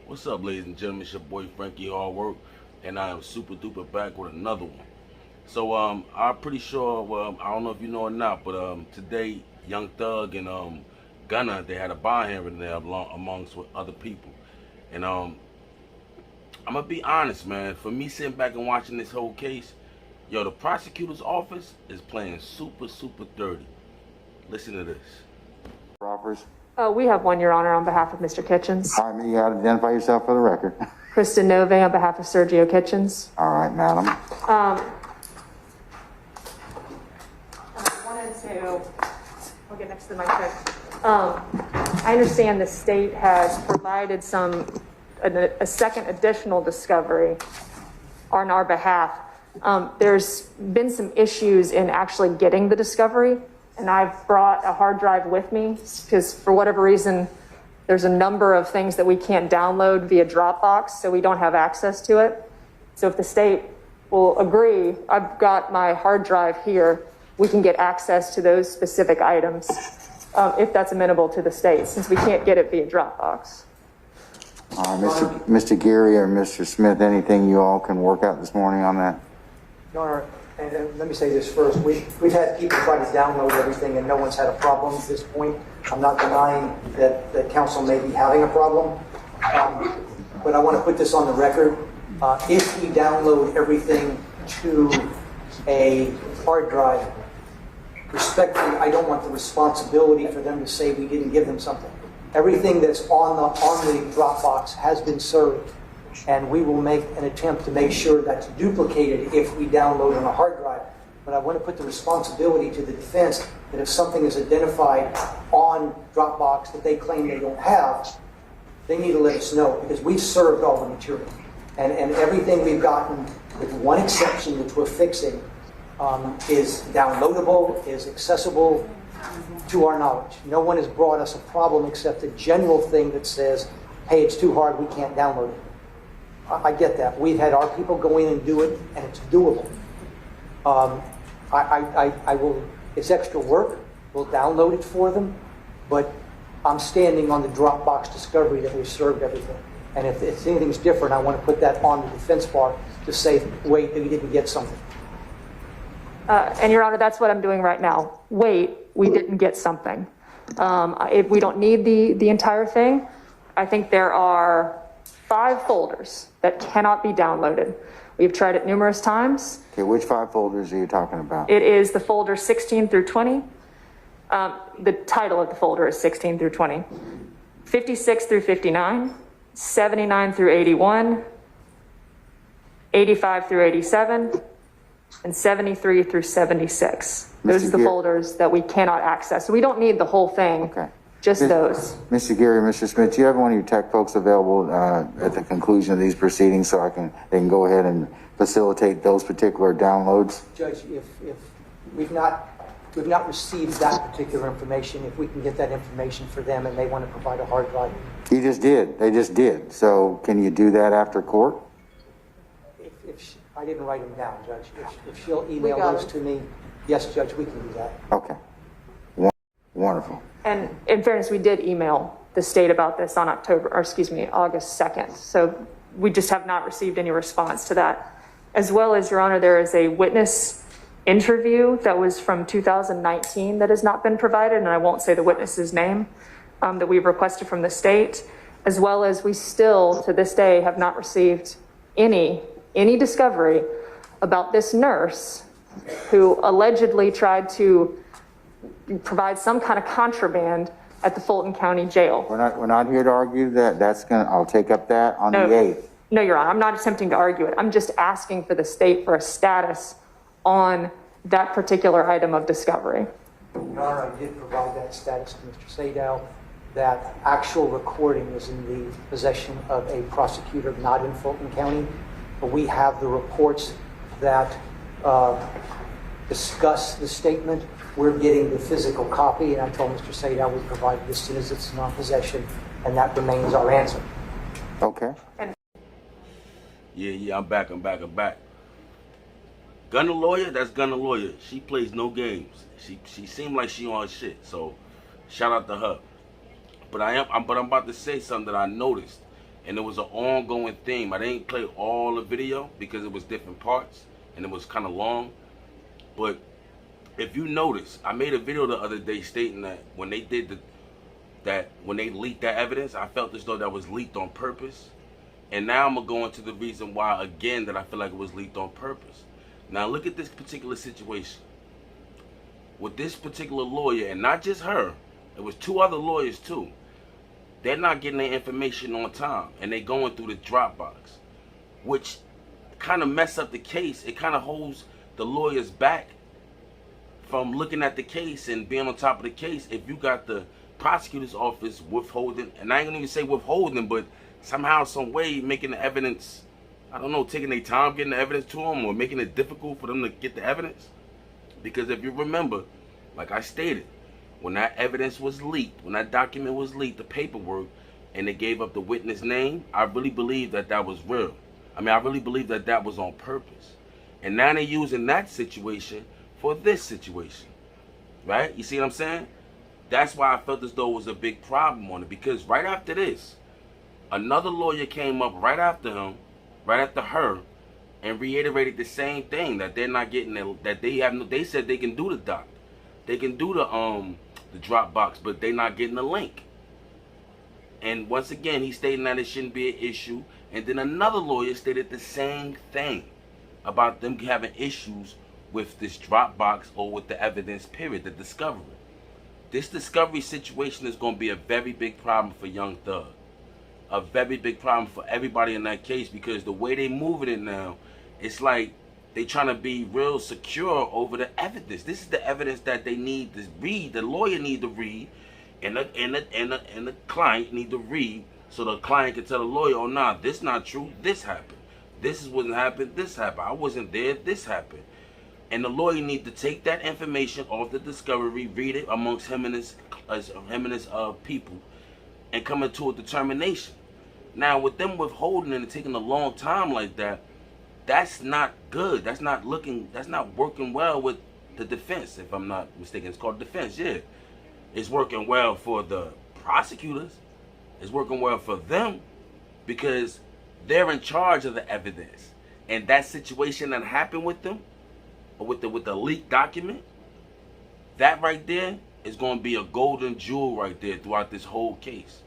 What's up, ladies and gentlemen? It's your boy Frankiehardworkshow, and I am super duper back with another one. So I'm pretty sure, well, I don't know if you know or not, but today Young Thug and Gunna, they had a bond hearing there amongst with other people, and I'm gonna be honest, man. For me, sitting back and watching this whole case, yo, the prosecutor's office is playing super dirty. Listen to this. Offers. We have one, Your Honor, on behalf of Mr. Kitchens. All right, you got to identify yourself for the record. Kristen Nove on behalf of Sergio Kitchens. All right, madam. I wanted to, I'll get next to the mic. I understand the state has provided a second additional discovery on our behalf. There's been some issues in actually getting the discovery. And I've brought a hard drive with me because for whatever reason, there's a number of things that we can't download via Dropbox, so we don't have access to it. So if the state will agree, I've got my hard drive here. We can get access to those specific items if that's amenable to the state, since we can't get it via Dropbox. Mr. Geary or Mr. Smith, anything you all can work out this morning on that? Your Honor, and let me say this first. We've had people try to download everything and no one's had a problem at this point. I'm not denying that the council may be having a problem. But I want to put this on the record. If we download everything to a hard drive, respectfully, I don't want the responsibility for them to say we didn't give them something. Everything that's on the Dropbox has been served. And we will make an attempt to make sure that's duplicated if we download on a hard drive. But I want to put the responsibility to the defense that if something is identified on Dropbox that they claim they don't have, they need to let us know, because we've served all the material. And everything we've gotten, with one exception, which we're fixing, is downloadable, is accessible to our knowledge. No one has brought us a problem except a general thing that says, hey, it's too hard, we can't download it. I get that. We've had our people go in and do it, and it's doable. I will. It's extra work. We'll download it for them, but I'm standing on the Dropbox discovery that we've served everything. And if anything's different, I want to put that on the defense bar to say, wait, we didn't get something. And Your Honor, that's what I'm doing right now. Wait, we didn't get something. If we don't need the entire thing, I think there are 5 folders that cannot be downloaded. We've tried it numerous times. Okay, which 5 folders are you talking about? It is the folder 16 through 20. The title of the folder is 16 through 20. 56 through 59, 79 through 81, 85 through 87, and 73 through 76. Those are the folders that we cannot access. So we don't need the whole thing. Okay. Just those. Mr. Geary, Mr. Smith, do you have one of your tech folks available at the conclusion of these proceedings so they can go ahead and facilitate those particular downloads? Judge, if we've not received that particular information, if we can get that information for them and they want to provide a hard drive. You just did. They just did. So can you do that after court? I didn't write them down, Judge. If she'll email those to me, yes, Judge, we can do that. Okay. Wonderful. And in fairness, we did email the state about this on August 2nd. So we just have not received any response to that. As well as, Your Honor, there is a witness interview that was from 2019 that has not been provided, and I won't say the witness's name, that we've requested from the state, as well as we still, to this day, have not received any discovery about this nurse who allegedly tried to provide some kind of contraband at the Fulton County Jail. We're not here to argue that. I'll take up that on the 8th. No, Your Honor, I'm not attempting to argue it. I'm just asking for the state for a status on that particular item of discovery. Your Honor, I did provide that status to Mr. Sadow. That actual recording is in the possession of a prosecutor not in Fulton County. But we have the reports that discuss the statement. We're getting the physical copy, and I told Mr. Sadow we'd provide it as soon as it's in our possession, and that remains our answer. Okay. Yeah, I'm back. Gunna lawyer, that's Gunna lawyer. She plays no games. She seemed like she on her shit, so shout out to her. But I'm about to say something that I noticed, and it was an ongoing theme. I didn't play all the video because it was different parts and it was kind of long. But if you notice, I made a video the other day stating that when they did when they leaked that evidence, I felt as though that was leaked on purpose. And now I'm gonna go into the reason why again that I feel like it was leaked on purpose. Now look at this particular situation with this particular lawyer, and not just her. It was 2 other lawyers too. They're not getting their information on time, and they going through the Dropbox, which kind of mess up the case. It kind of holds the lawyers back from looking at the case and being on top of the case. If you got the prosecutor's office withholding, and I ain't gonna even say withholding, but somehow, some way making the evidence, I don't know, taking their time getting the evidence to them, or making it difficult for them to get the evidence. Because if you remember, like I stated, when that evidence was leaked, when that document was leaked, the paperwork, and they gave up the witness name, I really believe that that was real. I mean, I really believe that that was on purpose. And now they're using that situation for this situation, right? You see what I'm saying? That's why I felt as though it was a big problem on it, because right after this, another lawyer came up right after him, right after her, and reiterated the same thing, that they're not getting it, that they said they can do the doc, they can do the Dropbox, but they're not getting the link. And once again, he's stating that it shouldn't be an issue. And then another lawyer stated the same thing about them having issues with this Dropbox or with the evidence, period, the discovery. This discovery situation is going to be a very big problem for Young Thug. A very big problem for everybody in that case, because the way they moving it now, it's like they trying to be real secure over the evidence. This is the evidence that they need to read. The lawyer need to read, and the client need to read, so the client can tell the lawyer, oh nah, this not true, this happened. This is what happened, this happened. I wasn't there, this happened. And the lawyer need to take that information off the discovery, read it amongst him and his people, and come into a determination. Now, with them withholding and taking a long time like that, that's not good. That's not working well with the defense, if I'm not mistaken. It's called defense, yeah. It's working well for the prosecutors. It's working well for them, because they're in charge of the evidence. And that situation that happened with them, or with the leaked document, that right there is going to be a golden jewel right there throughout this whole case.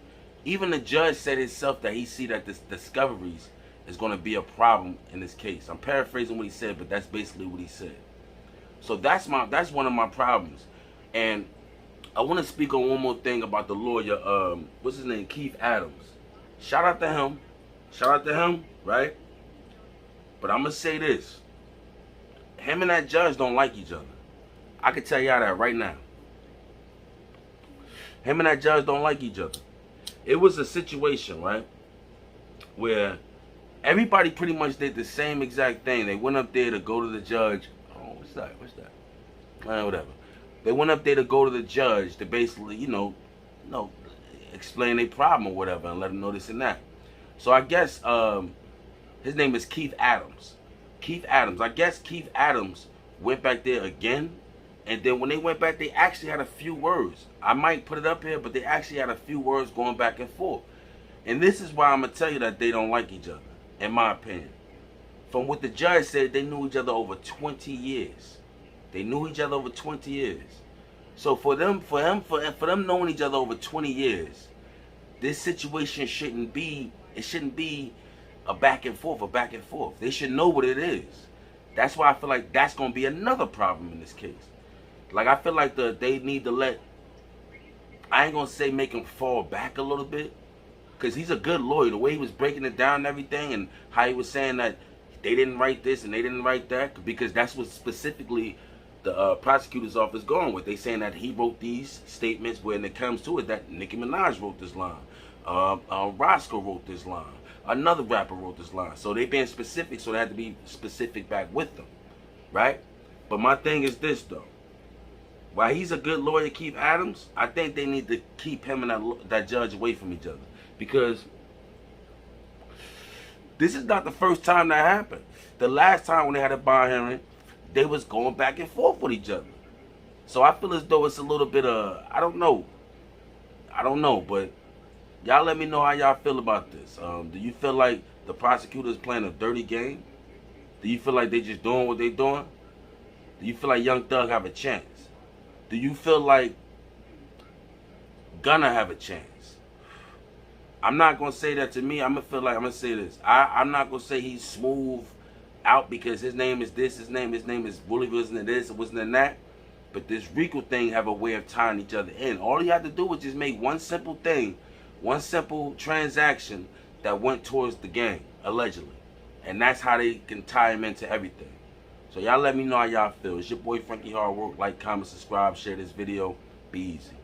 Even the judge said himself that he see that this discoveries is going to be a problem in this case. I'm paraphrasing what he said, but that's basically what he said. So that's one of my problems. And I want to speak on one more thing about the lawyer, what's his name, Keith Adams. Shout out to him, right? But I'm going to say this. Him and that judge don't like each other. I can tell y'all that right now. Him and that judge don't like each other. It was a situation, right, where everybody pretty much did the same exact thing. They went up there to go to the judge. Oh, what's that? Whatever. They went up there to go to the judge to basically, explain their problem or whatever, and let him know this and that. So I guess his name is Keith Adams. Keith Adams. I guess Keith Adams went back there again, and then when they went back, they actually had a few words. I might put it up here, but they actually had a few words going back and forth. And this is why I'm going to tell you that they don't like each other, in my opinion. From what the judge said, they knew each other over 20 years. They knew each other over 20 years. So for them knowing each other over 20 years, this situation shouldn't be a back and forth, They should know what it is. That's why I feel like that's going to be another problem in this case. Like, I feel like they need to let, I ain't going to say make him fall back a little bit, because he's a good lawyer. The way he was breaking it down and everything, and how he was saying that they didn't write this and they didn't write that, because that's what specifically the prosecutor's office going with. They saying that he wrote these statements when it comes to it, that Nicki Minaj wrote this line, Roscoe wrote this line, another rapper wrote this line. So they being specific, so they had to be specific back with them, right? But my thing is this, though. While he's a good lawyer, Keith Adams, I think they need to keep him and that judge away from each other, because this is not the first time that happened. The last time when they had a bond hearing, they was going back and forth with each other. So I feel as though it's a little bit of, I don't know, but Y'all let me know how y'all feel about this. Do you feel like the prosecutors playing a dirty game? Do you feel like they just doing what they doing? Do you feel like Young Thug have a chance? Do you feel like Gunna have a chance? I'm not gonna say that to me. I'm gonna say this. I'm not gonna say he's smooth out because his name is this, his name is Willie wasn't this, it wasn't that. But this Rico thing have a way of tying each other in. All you have to do was just make one simple thing, one simple transaction that went towards the gang, allegedly. And that's how they can tie him into everything. So y'all let me know how y'all feel. It's your boy Frankie Hardwork. Like, comment, subscribe, share this video. Be easy.